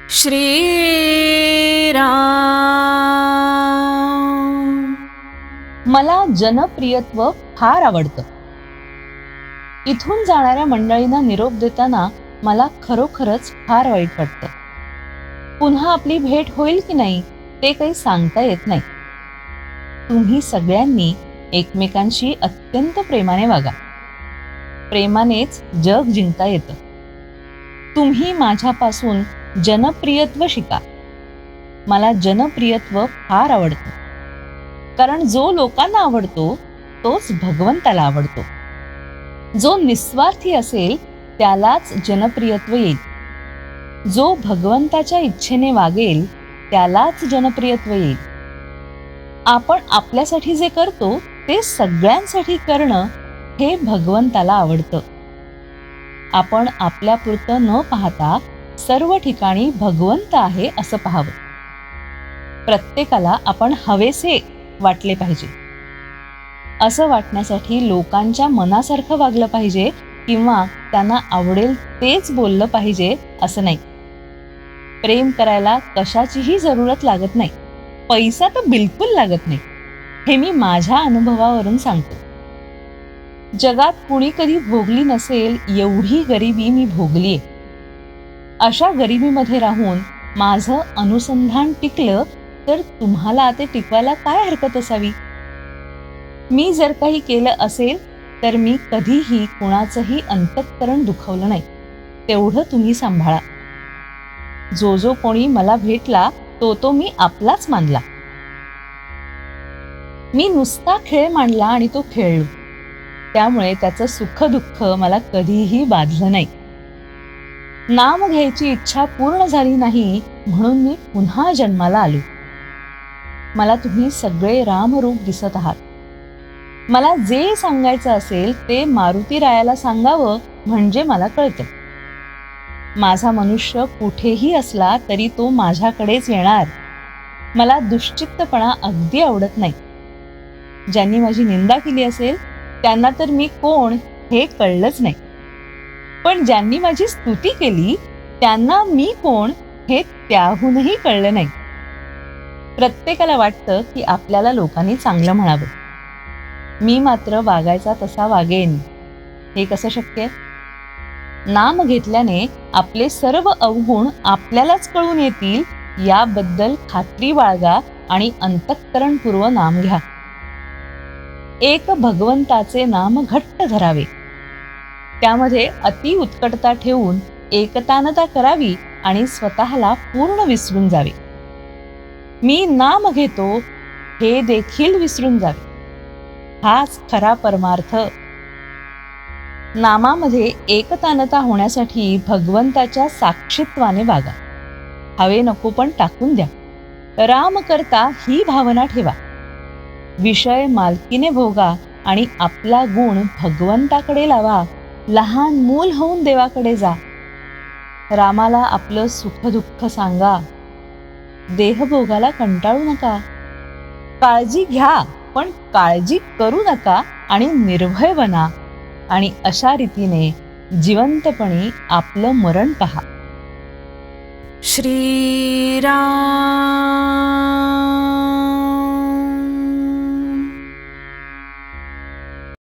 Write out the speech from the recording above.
श्रीराम. मला जनप्रियत्व फार आवडतं. इथून जाणाऱ्या मंडळींना निरोप देताना मला खरोखरच फार वाईट वाटतं. पुन्हा आपली भेट होईल की नाही ते काही सांगता येत नाही. तुम्ही सगळ्यांनी एकमेकांशी अत्यंत प्रेमाने वागा. प्रेमानेच जग जिंकता येतं. तुम्ही माझ्यापासून जनप्रियत्व शिका. मला जनप्रियत्व फार आवडतं, कारण जो लोकांना आवडतो तोच भगवंताला आवडतो. जो निस्वार्थी असेल त्यालाच जनप्रियत्व येईल. जो भगवंताच्या इच्छेने वागेल त्यालाच जनप्रियत्व येईल. आपण आपल्यासाठी जे करतो ते सगळ्यांसाठी करणं हे भगवंताला आवडतं. आपण आपल्यापुरतं न पाहता सर्व ठिकाणी भगवंत आहे असं पाहावं. प्रत्येकाला आपण हवेसे वाटले पाहिजे. असं वाटण्यासाठी लोकांच्या मनासारखं वागलं पाहिजे किंवा त्यांना आवडेल तेच बोललं पाहिजे असं नाही. प्रेम करायला कशाचीही जरूरत लागत नाही. पैसा तर बिलकुल लागत नाही. हे मी माझ्या अनुभवावरून सांगतो. जगात कुणी कधी भोगली नसेल एवढी गरिबी मी भोगलीये. अशा गरिबीमध्ये राहून माझं अनुसंधान टिकलं तर तुम्हाला ते टिकवायला काय हरकत असावी. मी जर काही केलं असेल तर मी कधीही कुणाचंही अंतःकरण दुखवलं नाही. तेवढं तुम्ही सांभाळा. जो कोणी मला भेटला तो मी आपलाच मानला. मी नुसता खेळ मांडला आणि तो खेळलो. त्यामुळे त्याचं सुख दुःख मला कधीही बाधलं नाही. नाम घ्यायची इच्छा पूर्ण झाली नाही म्हणून मी पुन्हा जन्माला आलो. मला तुम्ही सगळे रामरूप दिसत आहात. मला जे सांगायचं असेल ते मारुतीरायाला सांगावं म्हणजे मला कळतं. माझा मनुष्य कुठेही असला तरी तो माझ्याकडेच येणार. मला दुश्चित्तपणा अगदी आवडत नाही. ज्यांनी माझी निंदा केली असेल त्यांना तर मी कोण हे कळलंच नाही. पण ज्यांनी माझी स्तुती केली त्यांना मी कोण हे त्याहूनही कळलं नाही. प्रत्येकाला वाटतं की आपल्याला लोकांनी चांगलं म्हणावं. मी मात्र वागायचा तसा वागेन. हे कसं शक्य? नाम घेतल्याने आपले सर्व अवगुण आपल्यालाच कळून येतील याबद्दल खात्री बाळगा आणि अंतःकरणपूर्व नाम घ्या. एक भगवंताचे नाम घट्ट धरावे. त्यामध्ये अति उत्कटता ठेवून एकतानता करावी आणि स्वतःला पूर्ण विसरून जावे. मी नाम घेतो हे देखील विसरून जावे. हाच खरा परमार्थ. नामामध्ये एकतानता होण्यासाठी भगवंताच्या साक्षीत्वाने वागा. हवे नको पण टाकून द्या. राम करता ही भावना ठेवा. विषय मालकीने भोगा आणि आपला गुण भगवंताकडे लावा. लहान मूल होऊन देवाकडे जा. रामाला आपलं सुख दुःख सांगा. देहभोगाला कंटाळू नका. काळजी घ्या पण काळजी करू नका आणि निर्भय बना आणि अशा रीतीने जिवंतपणे आपलं मरण पहा. श्रीराम.